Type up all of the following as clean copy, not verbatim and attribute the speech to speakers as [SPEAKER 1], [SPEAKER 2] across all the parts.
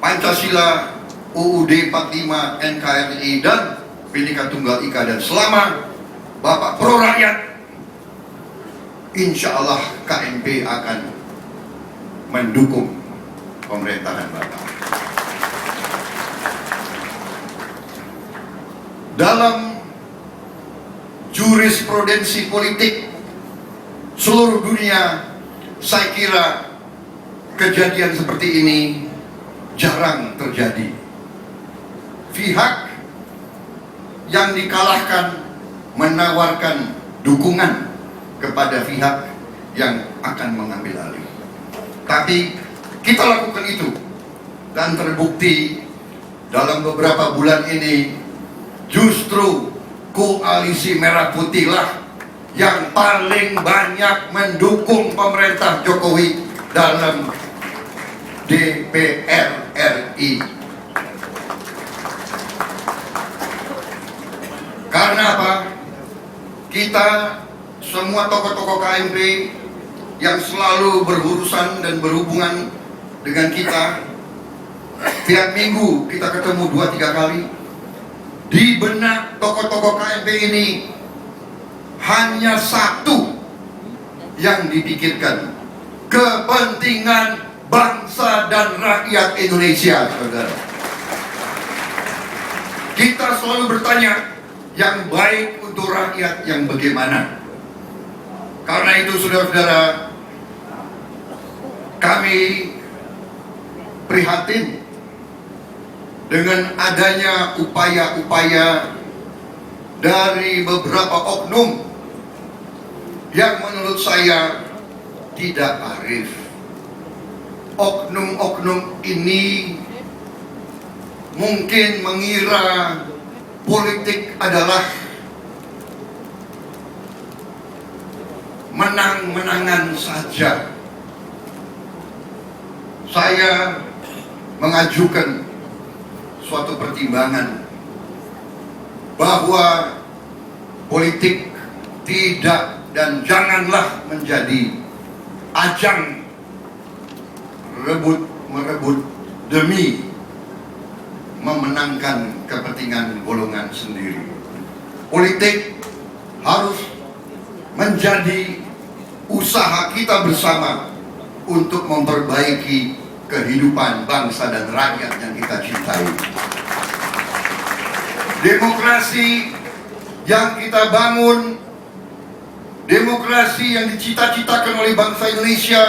[SPEAKER 1] Pancasila, UUD 45, NKRI, dan Bhinneka Tunggal Ika. Dan selama Bapak pro rakyat, insya Allah KMP akan mendukung pemerintahan Bapak. Dalam jurisprudensi politik seluruh dunia, saya kira kejadian seperti ini jarang terjadi. Pihak yang dikalahkan menawarkan dukungan kepada pihak yang akan mengambil alih. Tapi kita lakukan itu, dan terbukti dalam beberapa bulan ini justru koalisi Merah Putih lah yang paling banyak mendukung pemerintah Jokowi dalam DPR RI. Karena apa? Kita semua tokoh-tokoh KMP yang selalu berurusan dan berhubungan dengan kita, tiap minggu kita ketemu 2-3 kali. Di benak tokoh-tokoh KMP ini hanya satu yang dipikirkan: kepentingan bangsa dan rakyat Indonesia, saudara. Kita selalu bertanya, yang baik untuk rakyat yang bagaimana? Karena itu, saudara-saudara, kami prihatin dengan adanya upaya-upaya dari beberapa oknum yang menurut saya tidak arif. Oknum-oknum ini mungkin mengira politik adalah menang-menangan saja. Saya mengajukan suatu pertimbangan bahwa politik tidak dan janganlah menjadi ajang merebut demi memenangkan kepentingan golongan sendiri. Politik harus menjadi usaha kita bersama untuk memperbaiki kehidupan bangsa dan rakyat yang kita cintai. Demokrasi yang kita bangun, demokrasi yang dicita-citakan oleh bangsa Indonesia,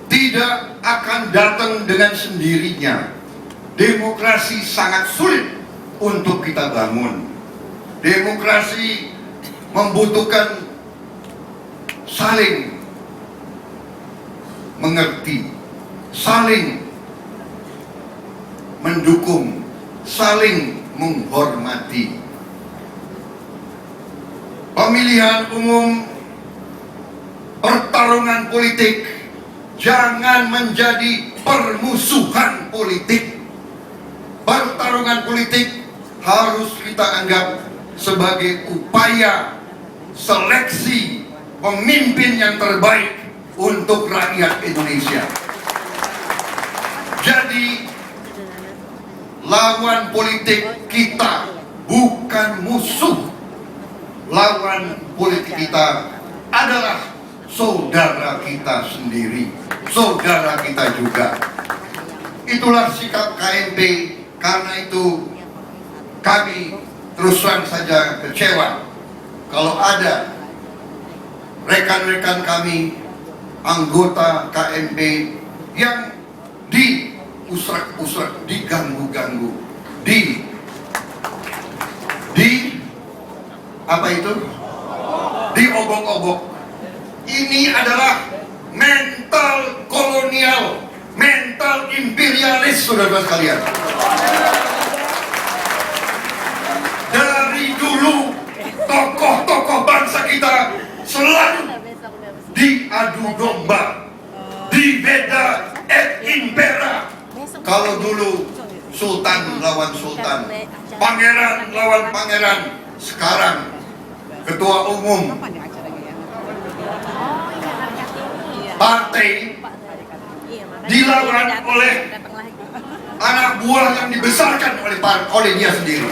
[SPEAKER 1] tidak akan datang dengan sendirinya. Demokrasi sangat sulit untuk kita bangun. Demokrasi membutuhkan saling mengerti, saling mendukung, saling menghormati. Pemilihan umum, pertarungan politik jangan menjadi permusuhan politik. Pertarungan politik harus kita anggap sebagai upaya seleksi pemimpin yang terbaik untuk rakyat Indonesia. Jadi, lawan politik kita bukan musuh. Lawan politik kita adalah saudara kita sendiri, saudara kita juga. Itulah sikap KMP. Karena itu kami terus terang saja kecewa kalau ada rekan-rekan kami, anggota KMP yang diusrak-usrak, diganggu-ganggu, di apa itu? Diobok-obok. Ini adalah mental kolonial, mental imperialis, saudara sekalian. Dari dulu tokoh-tokoh bangsa kita selalu diadu domba, dibeda et impera. Kalau dulu sultan lawan sultan, pangeran lawan pangeran, sekarang ketua umum partai dilawan oleh buah yang dibesarkan oleh dia sendiri.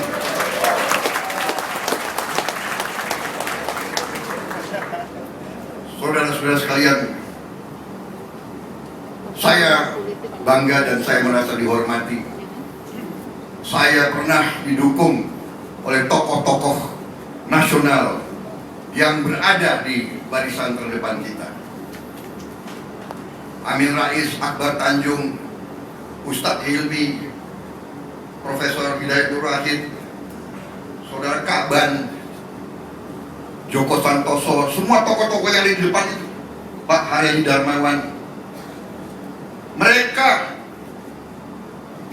[SPEAKER 1] Saudara-saudara sekalian, saya bangga dan saya merasa dihormati. Saya pernah didukung oleh tokoh-tokoh nasional yang berada di barisan terdepan kita. Amin Rais, Akbar Tanjung, Ustadz Hilmi, Profesor Hidayatul Rahid, Saudara Kaban, Joko Santoso, semua tokoh-tokoh yang di depan itu, Pak Haryadi Darmawan, mereka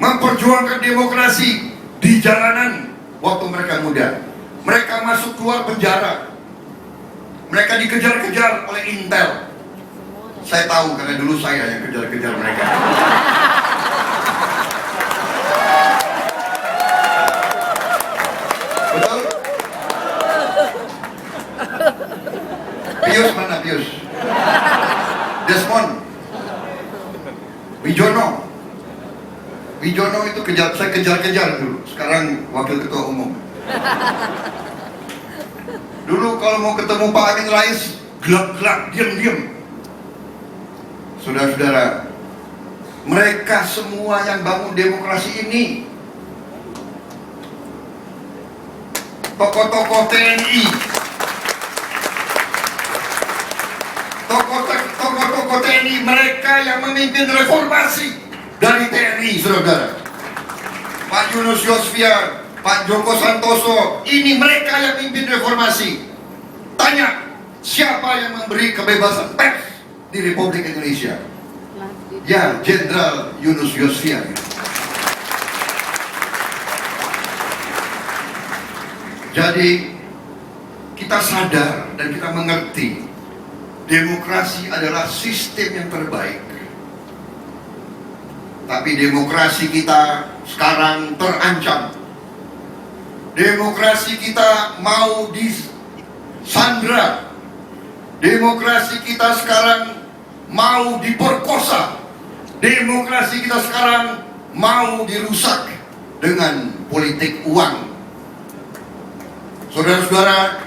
[SPEAKER 1] memperjuangkan demokrasi di jalanan waktu mereka muda. Mereka masuk keluar penjara, mereka dikejar-kejar oleh Intel. Saya tahu karena dulu saya yang kejar-kejar mereka. Betul? Pius mana Pius? Desmond, Wijono itu saya kejar-kejar dulu. Sekarang wakil ketua umum. Dulu kalau mau ketemu Pak Amin Rais, gelap-gelap, diam-diam. Saudara-saudara, mereka semua yang bangun demokrasi ini, tokoh-tokoh TNI, tokoh-tokoh TNI, mereka yang memimpin reformasi dari TNI, saudara. Pak Yunus Yosvian, Pak Joko Santoso, ini mereka yang memimpin reformasi. Tanya, siapa yang memberi kebebasan pers di Republik Indonesia? Ya, Jenderal Yunus Yosvian. Jadi kita sadar dan kita mengerti demokrasi adalah sistem yang terbaik. Tapi demokrasi kita sekarang terancam. Demokrasi kita mau disandra. Demokrasi kita sekarang mau diperkosa. Demokrasi kita sekarang mau dirusak dengan politik uang. Saudara-saudara,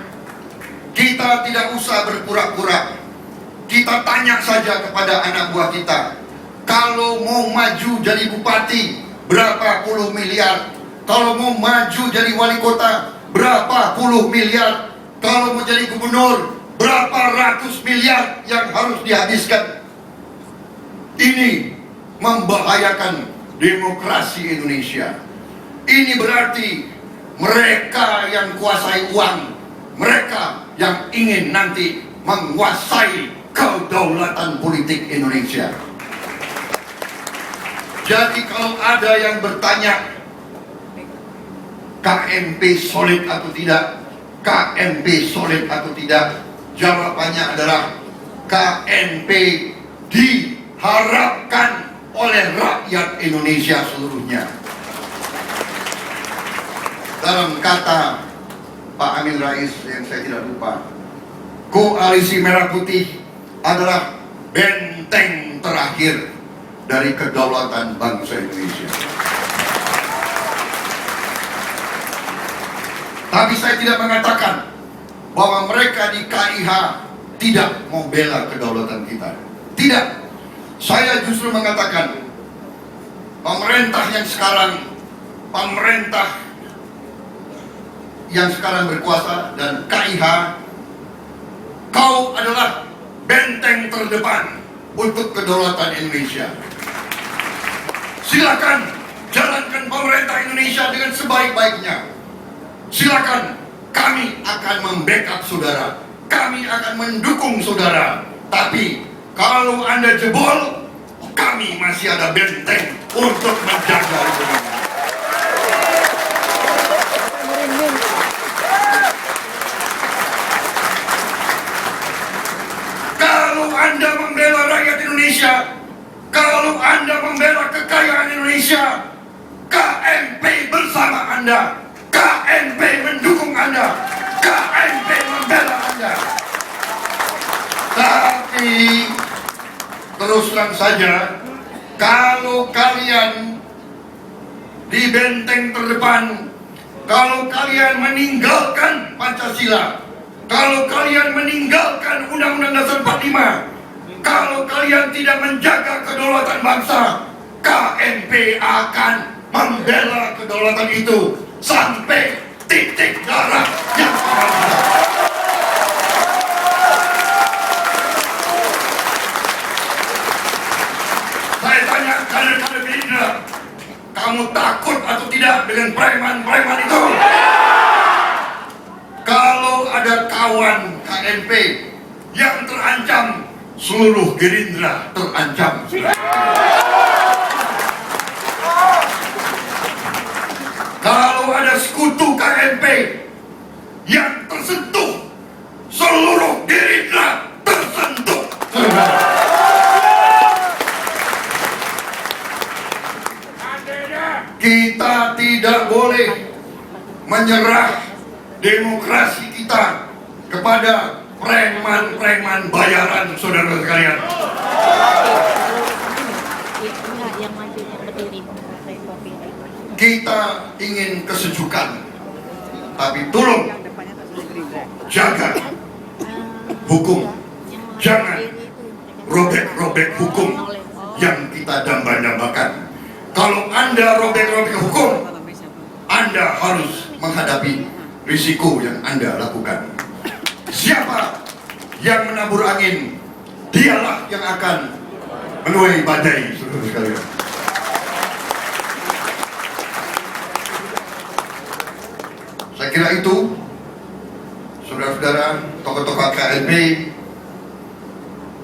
[SPEAKER 1] kita tidak usah berpura-pura. Kita tanya saja kepada anak buah kita. Kalau mau maju jadi bupati, berapa puluh miliar? Kalau mau maju jadi wali kota, berapa puluh miliar? Kalau mau jadi gubernur, berapa ratus miliar yang harus dihabiskan? Ini membahayakan demokrasi Indonesia. Ini berarti mereka yang kuasai uang, mereka yang ingin nanti menguasai kedaulatan politik Indonesia. Jadi kalau ada yang bertanya KMP solid atau tidak, KMP solid atau tidak, jawabannya adalah KMP diharapkan oleh rakyat Indonesia seluruhnya. Dalam kata Pak Amin Rais yang saya tidak lupa, Koalisi Merah Putih adalah benteng terakhir dari kedaulatan bangsa Indonesia. Tapi saya tidak mengatakan bahwa mereka di KIH tidak membela kedaulatan kita. Tidak. Saya justru mengatakan pemerintah yang sekarang berkuasa dan KIH, kau adalah benteng terdepan untuk kedaulatan Indonesia. Silakan jalankan pemerintah Indonesia dengan sebaik-baiknya. Silakan, kami akan membackup saudara, kami akan mendukung saudara. Tapi kalau Anda jebol, kami masih ada benteng untuk menjaga Indonesia. Kalau Anda membela rakyat Indonesia, kalau Anda membela kekayaan Indonesia, KMP bersama Anda, KMP mendukung Anda, KMP membela Anda. Tapi terus terang saja, kalau kalian di benteng terdepan. Kalau kalian meninggalkan Pancasila, kalau kalian meninggalkan Undang-Undang Dasar 45, kalau kalian tidak menjaga kedaulatan bangsa, KNP akan membela kedaulatan itu sampai titik darah yang terakhir. Saya tanya kader-kader Gerindra, kamu takut atau tidak dengan preman-preman itu? Kalau ada kawan KNP yang terancam, seluruh Gerindra terancam. Kalau ada sekutu KNP yang tersentuh, seluruh Gerindra tersentuh. Kita tidak boleh menyerah demokrasi kita kepada preman-preman bayaran, saudara sekalian. Kita ingin kesejukan, tapi tolong jaga hukum. Jangan robek-robek hukum yang kita damba-dambakan. Kalau Anda robek-robek hukum, Anda harus menghadapi risiko yang Anda lakukan. Siapa yang menabur angin, dialah yang akan menuai badai, saudara sekalian. Saya kira itu, saudara-saudara, tokoh-tokoh KNP,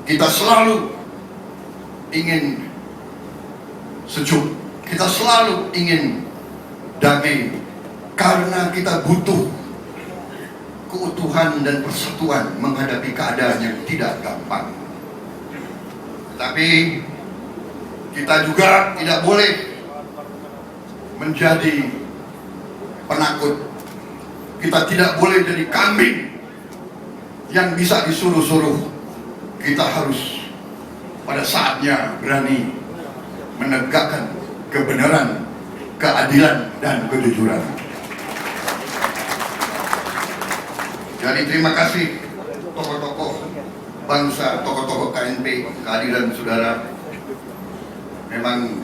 [SPEAKER 1] kita selalu ingin sejuk. Kita selalu ingin damai karena kita butuh keutuhan dan persatuan menghadapi keadaan yang tidak gampang. Tapi kita juga tidak boleh menjadi penakut. Kita tidak boleh jadi kambing yang bisa disuruh-suruh. Kita harus pada saatnya berani menegakkan kebenaran, keadilan, dan kejujuran. Jadi terima kasih tokoh-tokoh bangsa, tokoh-tokoh KNP, keadilan saudara. Memang